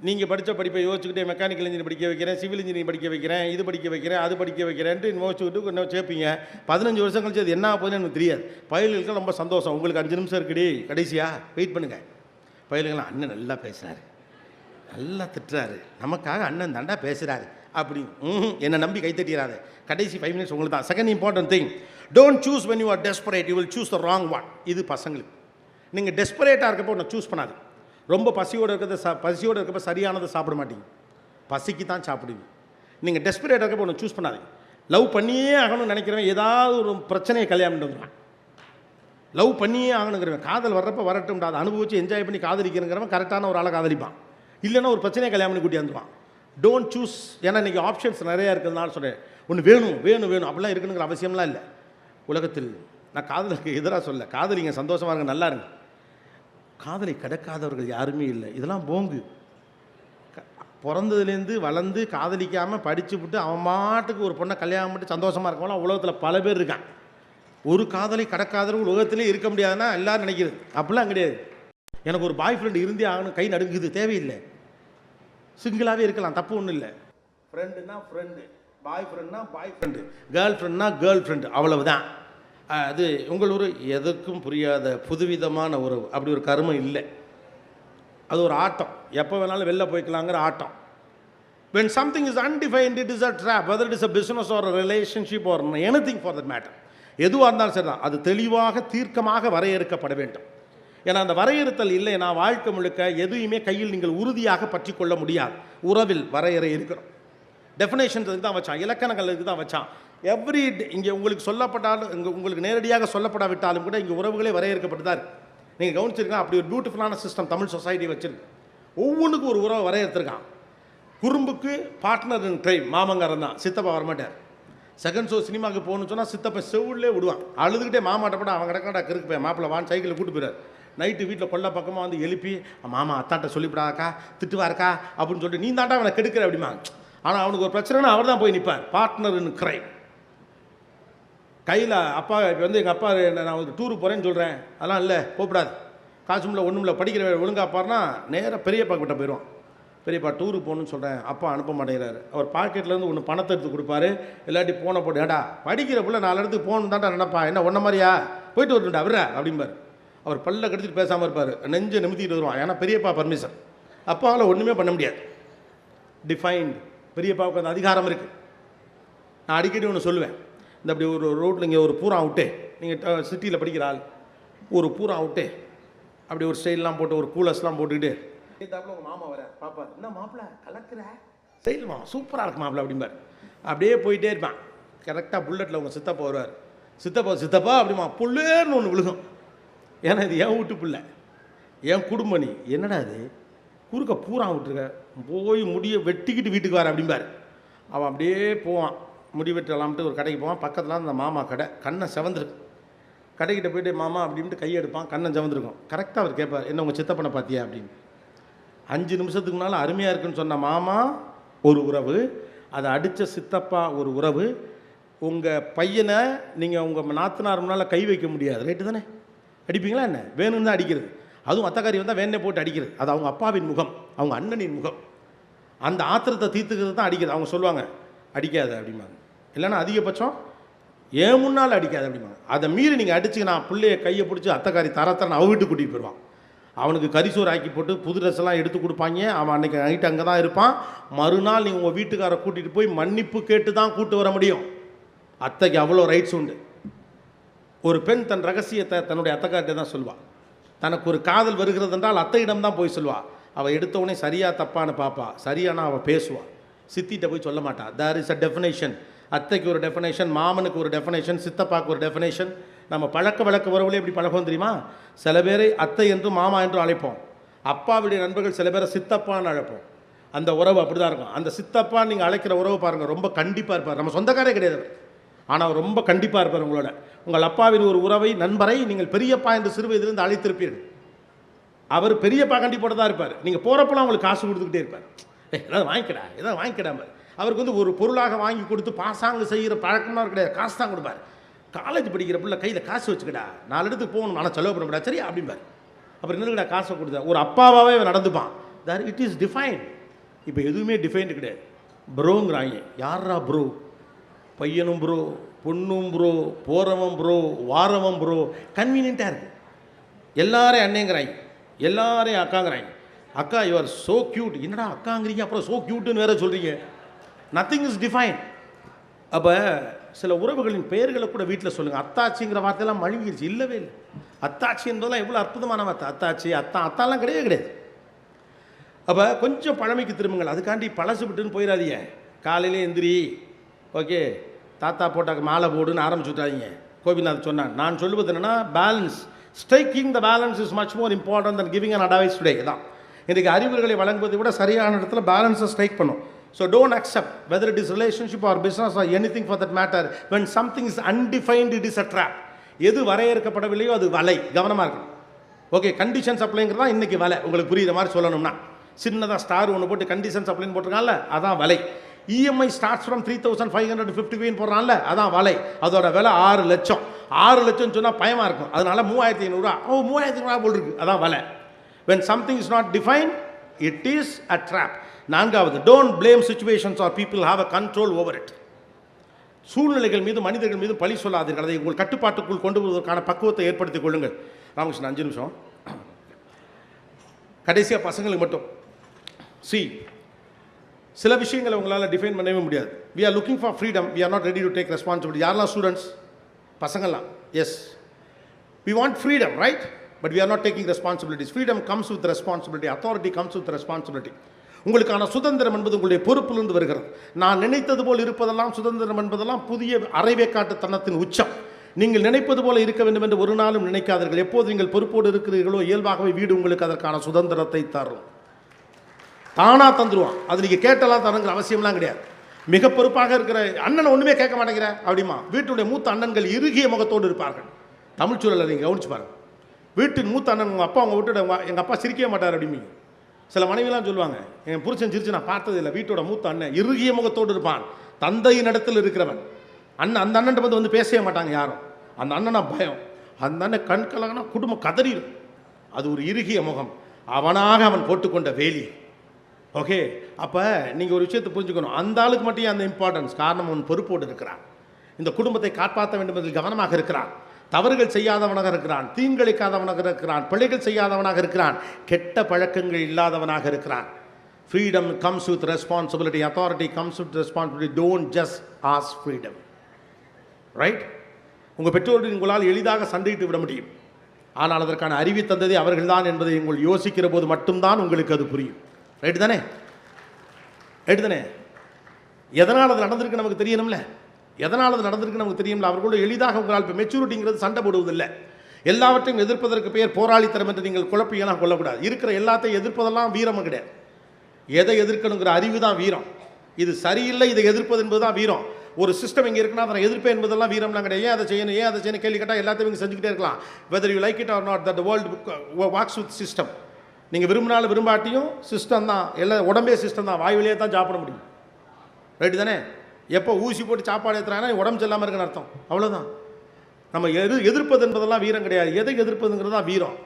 நீங்கள் படித்த படிப்பை யோசிச்சுக்கிட்டே மெக்கானிக்கல் இன்ஜினியர் படிக்க வைக்கிறேன், சிவில் இன்ஜினியரிங் படிக்க வைக்கிறேன், இது படிக்க வைக்கிறேன், அது படிக்க வைக்கிறேன்ட்டு யோசிச்சுக்கிட்டு இன்னும் சேர்ப்பீங்க. 15 வருஷம் கழிச்சு அது என்ன ஆகுதுன்னு எனக்கு தெரியாது. பயல்களுக்கு ரொம்ப சந்தோஷம், உங்களுக்கு 5 நிமிஷம் இருக்குடி கடைசியாக வெயிட் பண்ணுங்கள். பயல்கள்லாம் அண்ணன் நல்லா பேசுகிறாரு, நல்லா திட்டுறாரு, நமக்காக அண்ணன் தாண்டா பேசுகிறாரு அப்படி என்னை நம்பி கைத்தட்டிடாது. கடைசி 5 மினிட்ஸ் உங்களுக்கு தான். Second important thing, don't choose when you are desperate, you will choose the wrong one. இது பசங்களுக்கு. நீங்கள் டெஸ்பரேட்டாக இருக்கப்போ ஒன்று சூஸ் பண்ணாது. ரொம்ப பசியோடு இருக்கப்போ சரியானதை சாப்பிட மாட்டீங்க, பசிக்கு தான் சாப்பிடுவீங்க. நீங்கள் டெஸ்பரேட்டாக இருக்கப்போ ஒன்று சூஸ் பண்ணாது. லவ் பண்ணியே ஆகணும்னு நினைக்கிறவன் ஏதாவது ஒரு பிரச்சனையை கல்யாணம் வந்துடுவான். லவ் பண்ணியே ஆகணுங்கிறவன் காதல் வர்றப்போ வரட்டும், அதை அனுபவிச்சு என்ஜாய் பண்ணி காதலிக்கிறங்கிறவன் கரெக்டான ஒரு ஆளை காதலிப்பான். இல்லைன்னா ஒரு பிரச்சனையை கல்யாணம் பண்ணி கூட்டி வந்துடுவான். Don't choose. ஏன்னா இன்றைக்கி ஆப்ஷன்ஸ் நிறையா இருக்கிறதுனால சொல்கிறேன். ஒன்று வேணும் அப்படிலாம் இருக்கணுங்கிற அவசியம்லாம் இல்லை உலகத்தில். நான் காதலுக்கு எதிராக சொல்ல, காதலிங்க சந்தோஷமாக இருங்க, நல்லா இருங்க. காதலை கடக்காதவர்கள் யாருமே இல்லை. இதெல்லாம் போங்கு. பிறந்ததுலேருந்து வளர்ந்து காதலிக்காமல் படித்து விட்டு அவன் மாட்டுக்கு ஒரு பொண்ணை கல்யாணம் பண்ணிட்டு சந்தோஷமாக இருக்கவங்களாம் உலகத்தில் பல பேர் இருக்கான். ஒரு காதலை கடக்காதவர்கள் உலகத்திலே இருக்க முடியாதுன்னா எல்லோரும் நினைக்கிறது. அப்படிலாம் கிடையாது. எனக்கு ஒரு பாய் ஃப்ரெண்டு இருந்தே ஆகணும், கை நடுங்குது, தேவையில்லை. சிங்கிளாகவே இருக்கலாம், தப்பு ஒன்றும் இல்லை. ஃப்ரெண்டுனா ஃப்ரெண்டு, பாய் ஃப்ரெண்ட்னா பாய் ஃப்ரெண்டு, கேர்ள் ஃப்ரெண்ட்னா கேர்ள் ஃப்ரெண்டு, அவ்வளவுதான். அது உங்கள் ஒரு எதுக்கும் புரியாத புதுவிதமான உறவு. அப்படி ஒரு கருமம் இல்லை. அது ஒரு ஆட்டம், எப்போ வேணாலும் வெளில போய்க்கலாங்கிற ஆட்டம். when something is undefined, it is a trap, whether it is a business or a relationship or anything for that matter. எதுவாக இருந்தாலும் சரி தான், அது தெளிவாக தீர்க்கமாக வரையறுக்கப்பட வேண்டும். ஏன்னா அந்த வரையறுத்தல் இல்லைன்னா வாழ்க்கை முழுக்க எதுவுமே கையில் நீங்கள் உறுதியாக பற்றி கொள்ள முடியாது. உறவில் வரையறை இருக்கிறோம். டெஃபினேஷன்ஸ் தான் வச்சான், இலக்கணங்களுக்கு தான் வச்சான். எவ்ரி இங்கே உங்களுக்கு சொல்லப்பட்டாலும், இங்கே உங்களுக்கு நேரடியாக சொல்லப்படாவிட்டாலும் கூட இங்கே உறவுகளே வரையறுக்கப்பட்டு தான் இருக்குது. நீங்கள் கவனிச்சிருக்கா, அப்படி ஒரு பியூட்டிஃபுல்லான சிஸ்டம் தமிழ் சொசைட்டி வச்சுருக்கு. ஒவ்வொன்றுக்கும் ஒரு உறவை வரையறுத்துருக்கான். குறும்புக்கு பார்ட்னர் இன் க்ரைம் மாமங்காரன் தான், சித்தப்பா வரமாட்டார். செகண்ட் ஷோ சினிமாவுக்கு போகணுன்னு சொன்னால் சித்தப்பா செவிலே விடுவான், அழுதுகிட்டே மாமாட்டப்பட அவன் கிடக்காடா கிறுக்கு போய் மாப்பிள்ளை வான் சைக்கிளில் கூட்டு போயிடார். நைட்டு வீட்டில் கொல்ல பக்கமாக வந்து எழுப்பி மாமா அத்தாட்ட சொல்லிவிடாக்கா திட்டுவாருக்கா அப்படின்னு சொல்லிட்டு நீ தாண்டா அவனை கெடுக்கிற அப்படிமா. ஆனால் அவனுக்கு ஒரு பிரச்சனைனா அவர் தான் போய் நிற்பார். Partner in crime. கையில் அப்பா இப்போ வந்து எங்கள் அப்பா நான் ஒரு டூருக்கு போகிறேன்னு சொல்கிறேன், அதெல்லாம் இல்லை போகக்கூடாது, காசுமில்ல ஒன்றும் இல்லை, படிக்கிற ஒழுங்காக அப்பாருனா நேராக பெரியப்பா கிட்ட போயிடுவான். பெரியப்பா டூருக்கு போகணுன்னு சொல்கிறேன், அப்பா அனுப்ப மாட்டேங்கிறாரு. அவர் பாக்கெட்லேருந்து ஒன்று பணத்தை எடுத்து கொடுப்பாரு, இல்லாட்டி போனை போட்டு ஏடா படிக்கிற பிள்ளை 4 இடத்துக்கு போகணும் தான்டா நினைப்பா, என்ன ஒன்றை மாதிரியா போயிட்டு வரட்டும்டா அவரா அப்படிம்பார். அவர் பல்ல கடிச்சிட்டு பேசாமல் இருப்பார், நெஞ்சை நிமித்திட்டு வருவான். ஏன்னா பெரியப்பா பர்மிஷன், அப்பாவால் ஒன்றுமே பண்ண முடியாது. டிஃபைன்டு. பெரியப்பாவுக்கு அந்த அதிகாரம் இருக்குது. நான் அடிக்கடி ஒன்று சொல்லுவேன், இந்த அப்படி ஒரு ரோட்டில் இங்கே ஒரு பூரா விட்டு, நீங்கள் சிட்டியில் படிக்கிற ஆள் ஒரு பூரா விட்டு அப்படி ஒரு ஸ்டைல்லாம் போட்டு ஒரு கூலர்ஸ்லாம் போட்டுக்கிட்டு தாப்பில் உங்கள் மாமா வர பாப்பா, என்ன மாப்பிள்ள கலக்கிற ஸ்டைல் மாமா சூப்பராக இருக்கு மாப்பிள்ள அப்படிம்பார். அப்படியே போயிட்டே இருப்பான். கரெக்டாக புல்லட்டில் உங்கள் சித்தப்பா வருவார். சித்தப்பா அப்படிமா புல்லேர்னு ஒன்று விழுகும். ஏன்னா இது என் வீட்டு பிள்ளை, என் குடும்பம். நீ என்னடா அது குறுக்க பூரா விட்டுருக்க, போய் முடியை வெட்டிக்கிட்டு வீட்டுக்கு வர அப்படிம்பார். அவன் அப்படியே போவான், முடி வெட்டலாம்ட்டு ஒரு கடைக்கு போவான். பக்கத்தில் அந்த மாமா கடை, கண்ணை செவந்திருக்கு. கடைக்கிட்ட போய்ட்டு மாமா அப்படின்ட்டு கையெடுப்பான், கண்ணை செவந்திருக்கும். கரெக்டாக அவர் கேட்பார், என்ன உங்கள் சித்தப்பனை பார்த்தியா அப்படின்னு. 5 நிமிஷத்துக்கு முன்னால் அருமையாக இருக்குன்னு சொன்ன மாமா ஒரு உறவு, அதை அடித்த சித்தப்பா ஒரு உறவு. உங்கள் பையனை நீங்கள் உங்கள் நாத்தனார் முன்னால் கை வைக்க முடியாது, ரைட்டு தானே? அடிப்பீங்களா என்ன? வேணும்னு தான் அடிக்கிறது. அதுவும் அத்தக்காரி வந்தால் வேணே போட்டு அடிக்கிறது. அது அவங்க அப்பாவின் முகம், அவங்க அண்ணனின் முகம். அந்த ஆத்திரத்தை தீர்த்துக்கிறது தான் அடிக்கிறது. அவங்க சொல்லுவாங்க அடிக்காது அப்படிம்பாங்க, இல்லைன்னா அதிகபட்சம் ஏன் முன்னால் அடிக்காது அப்படிம்பாங்க. அதை மீறி நீங்கள் அடிச்சு நான் பிள்ளைய கையை பிடிச்சி அத்தக்காரி தரத்தரன்னு அவ வீட்டுக்கு கூட்டிகிட்டு போயிடுவான். அவனுக்கு கரிசோறு ஆக்கி போட்டு புது ட்ரெஸ் எல்லாம் எடுத்து கொடுப்பாங்க. அவன் அன்றைக்கி நைட்டு அங்கே தான் இருப்பான். மறுநாள் நீங்கள் உங்கள் வீட்டுக்காரை கூட்டிகிட்டு போய் மன்னிப்பு கேட்டு தான் கூட்டு வர முடியும். அத்தைக்கு அவ்வளோ ரைட்ஸ் உண்டு. ஒரு பெண் தன் ரகசியத்தை தன்னுடைய அத்தைக்கார்ட்டே தான் சொல்வாள். தனக்கு ஒரு காதல் வருகிறது என்றால் அத்தையிடம் தான் போய் சொல்வாள். அவள் எடுத்தவொடனே சரியாக தப்பான்னு பார்ப்பா, சரியானா அவள் பேசுவாள். சித்திகிட்ட போய் சொல்ல மாட்டாள். There is a definition. அத்தைக்கு ஒரு டெஃபினேஷன், மாமனுக்கு ஒரு டெஃபினேஷன், சித்தப்பாக்கு ஒரு டெஃபினேஷன். நம்ம பழக்க உறவுகளே எப்படி பழகம் தெரியுமா? சில பேரை அத்தை என்றும் மாமா என்றும் அழைப்போம். அப்பாவுடைய நண்பர்கள் சில பேரை சித்தப்பான்னு அழைப்போம். அந்த உறவு அப்படி தான் இருக்கும். அந்த சித்தப்பா நீங்கள் அழைக்கிற உறவு பாருங்கள், ரொம்ப கண்டிப்பாக இருப்பார். நம்ம சொந்தக்காரே கிடையாது, ஆனால் ரொம்ப கண்டிப்பாக இருப்பார் உங்களோட. உங்கள் அப்பாவின் ஒரு உறவை நண்பரை நீங்கள் பெரியப்பா என்று சிறு வயதிலிருந்து அழைத்திருப்பீர்கள். அவர் பெரியப்பா கண்டிப்போட தான் இருப்பார். நீங்கள் போகிறப்பெல்லாம் உங்களுக்கு காசு கொடுத்துக்கிட்டே இருப்பார். ஏதாவது வாங்கிக்கிடாமல் அவருக்கு வந்து ஒரு பொருளாக வாங்கி கொடுத்து பாசாங்க செய்கிற பழக்கம்னா கிடையாது, காசு தான் கொடுப்பார். காலேஜ் படிக்கிற பிள்ளை கையில் காசு வச்சுக்கடா, 4 இடத்துக்கு போகணும், ஆனால் செலவு பண்ணக்கூடாது சரியா அப்படிம்பார். அப்புறம் என்னடா காசை கொடுத்தா ஒரு அப்பாவாகவே நடந்துப்பான். That it is define. இப்போ எதுவுமே டிஃபைன்டு கிடையாது. ப்ரோங்கிறாங்க. யாரா ப்ரோ? பையனும் ப்ரோ, பொண்ணும் ப்ரோ, போகிறவன் ப்ரோ, வாரவன் ப்ரோ. கன்வீனியண்ட்டாக இருக்குது. எல்லாரையும் அண்ணேங்கிறாங்க, எல்லாரையும் அக்காங்கிறாங்க. அக்கா யூ ஆர் ஸோ க்யூட். என்னடா அக்காங்கிறீங்க, அப்புறம் ஸோ க்யூட்டுன்னு வேறு சொல்கிறீங்க. Nothing is define. அப்போ சில உறவுகளின் பெயர்களை கூட வீட்டில் சொல்லுங்கள். அத்தாச்சிங்கிற வார்த்தையெல்லாம் மழுங்கிடுச்சு, இல்லவே இல்லை. அத்தாச்சி என்பதெல்லாம் எவ்வளோ அற்புதமான வார்த்தை. அத்தாச்சி, அத்தாலாம் கிடையவே கிடையாது. அப்போ கொஞ்சம் பழமைக்கு திரும்புங்கள். அதுக்காண்டி பழசு விட்டுன்னு போயிடாதீங்க. காலையிலே எந்திரி, ஓகே, தாத்தா போட்டாக்க மாலை போடுன்னு ஆரம்பிச்சு விட்டாதீங்க. கோபிநாத் சொன்னான். நான் சொல்லுவது என்னென்னா, balance, striking the balance is much more important than giving an advice today. தான் இன்றைக்கு அறிவுரைகளை வழங்குவதை விட சரியான இடத்துல பேலன்ஸை ஸ்ட்ரைக் பண்ணும். So don't accept whether it is relationship or business or anything for that matter when something is undefined it is a drop. எது வரையறுக்கப்படவில்லையோ அது வலை. கவனமாக இருக்கணும். ஓகே, கண்டிஷன்ஸ் அப்ளைங்கிறது தான் இன்றைக்கி வலை. உங்களுக்கு புரியுற மாதிரி சொல்லணும்னா, சின்னதாக ஸ்டார் ஒன்று போட்டு கண்டிஷன்ஸ் அப்ளைன்னு போட்டிருக்காங்கல்ல, அதான் வலை. இஎம்ஐ ஸ்டார்ட்ஸ் ஃப்ரம் 3,550 போடுறான்ல, அதான் வலை. அதோட விலை 6 லட்சம். 6 லட்சம்னு சொன்னால் பயமாக இருக்கும். அதனால 3,500. 3,500 போல் இருக்குது, அதான் வலை. when something is not defined, it is a trap. நான்காவது, don't blame situations or people, have a control over it. சூழ்நிலைகள் மீது மனிதர்கள் மீது பழி சொல்லாதீர்கள். அதை உங்கள் கட்டுப்பாட்டுக்குள் கொண்டு வருவதற்கான பக்குவத்தை ஏற்படுத்திக் கொள்ளுங்கள். ராமகிருஷ்ணன் 5 நிமிஷம். கடைசியாக பசங்களுக்கு மட்டும் சில விஷயங்களை உங்களால் டிஃபைன் பண்ணவே முடியாது. we are looking for freedom, we are not ready to take responsibility. யாரெல்லாம் ஸ்டூடெண்ட்ஸ்? பசங்கள்லாம். Yes, we want freedom, right? but we are not taking responsibilities. freedom comes with responsibility, authority comes with responsibility. உங்களுக்கான சுதந்திரம் என்பது உங்களுடைய பொறுப்பிலிருந்து வருகிறது. நான் நினைத்தது போல் இருப்பதெல்லாம் சுதந்திரம் என்பதெல்லாம் புதிய அரைவேக்காட்டுத்தனத்தின் உச்சம். நீங்கள் நினைப்பது போல இருக்க வேண்டும் என்று ஒரு நாளும் நினைக்காதீர்கள். எப்போது நீங்கள் பொறுப்போடு இருக்கிறீர்களோ இயல்பாகவே வீடு உங்களுக்கு அதற்கான சுதந்திரத்தை தரும். தானாக தந்துடுவான். அது நீங்கள் கேட்டெல்லாம் தரங்கிற அவசியம்லாம் கிடையாது. மிக பொறுப்பாக இருக்கிற அண்ணனை ஒன்றுமே கேட்க மாட்டேங்கிற அப்படிமா வீட்டுடைய மூத்த அண்ணன்கள் இறுகிய முகத்தோடு இருப்பார்கள். தமிழ் சூழலை நீங்கள் கவனிச்சு பாருங்கள். வீட்டின் மூத்த அண்ணன் உங்கள் அப்பா, அவங்க விட்டுட எங்கள் அப்பா சிரிக்கவே மாட்டார் அப்படிமி. சில மனைவிலாம் சொல்லுவாங்க, என் புருஷன் சிரிச்சு நான் பார்த்ததில்லை. வீட்டோட மூத்த அண்ணன் இறுகிய முகத்தோடு இருப்பான். தந்தையின் இடத்தில் இருக்கிறவன் அண்ணன். அந்த அண்ணன் வந்து பேசவே மாட்டாங்க யாரும். அந்த அண்ணனா பயம். அந்த அண்ணன் கண் கலங்கினா குடும்பம் கதறிடும். அது ஒரு இறுகிய முகம். அவனாக அவன் போட்டுக்கொண்ட வேலி. ஓகே, அப்போ நீங்கள் ஒரு விஷயத்தை புரிஞ்சுக்கணும். அந்த ஆளுக்கு மட்டும் அந்த இம்பார்ட்டன்ஸ். காரணம், அவன் பொறுப்போடு இருக்கிறான். இந்த குடும்பத்தை காப்பாற்ற வேண்டும் என்பதில் கவனமாக இருக்கிறான். தவறுகள் செய்யாதவனாக இருக்கிறான். தீங்கிழைக்காதவனாக இருக்கிறான். பிழைகள் செய்யாதவனாக இருக்கிறான். கெட்ட பழக்கங்கள் இல்லாதவனாக இருக்கிறான். freedom comes with responsibility, authority comes with responsibility. don't just ask freedom, right? உங்கள் பெற்றோர்கள் உங்களால் எளிதாக சண்டையிட்டு விட முடியும். ஆனால் அதற்கான அறிவை தந்ததே அவர்கள்தான் என்பதை உங்கள் யோசிக்கிற போது மட்டும்தான் உங்களுக்கு அது புரியும். ரைட்டு தானே? ரைட்டு தானே? எதனால் அது நடந்திருக்கு நமக்கு தெரியணும்ல. எதனால் அது நடந்திருக்கு நமக்கு தெரியும்ல. அவர்களோட எளிதாக உங்களால் இப்போ மெச்சூரிட்டிங்கிறது சண்டை போடுவதில்லை. எல்லாவற்றையும் எதிர்ப்பதற்கு பெயர் போராளித்தனம் என்று நீங்கள் குழப்பியெல்லாம் கொள்ளக்கூடாது. இருக்கிற எல்லாத்தையும் எதிர்ப்பதெல்லாம் வீரமும் கிடையாது. எதை எதிர்க்கணுங்கிற அறிவு தான் வீரம். இது சரியில்லை, இதை எதிர்ப்பது என்பது தான் வீரம். ஒரு சிஸ்டம் இங்கே இருக்குன்னா அதை எதிர்ப்பேன் என்பதெல்லாம் வீரம்லாம் கிடையாது. ஏன் அதை செய்யணும், ஏன் அதை செய்யணும் கேள்வி கேட்டால் எல்லாத்தையும் இங்கே செஞ்சுக்கிட்டே இருக்கலாம். Whether you like it or not, that world walks with system. நீங்கள் விரும்பினாலும் விரும்பாட்டியும் சிஸ்டம் தான். எல்லாம் உடம்பே சிஸ்டம் தான். வாயுவிலே தான் சாப்பிட முடியும். ரைட்டு தானே? எப்போ ஊசி போட்டு சாப்பாடு ஏற்றுறாங்கன்னா உடம்பு செல்லாமல் இருக்குன்னு அர்த்தம். அவ்வளோதான். நம்ம எதிர்ப்பது என்பதெல்லாம் வீரம் கிடையாது. எதை எதிர்ப்பதுங்கிறது தான் வீரம்.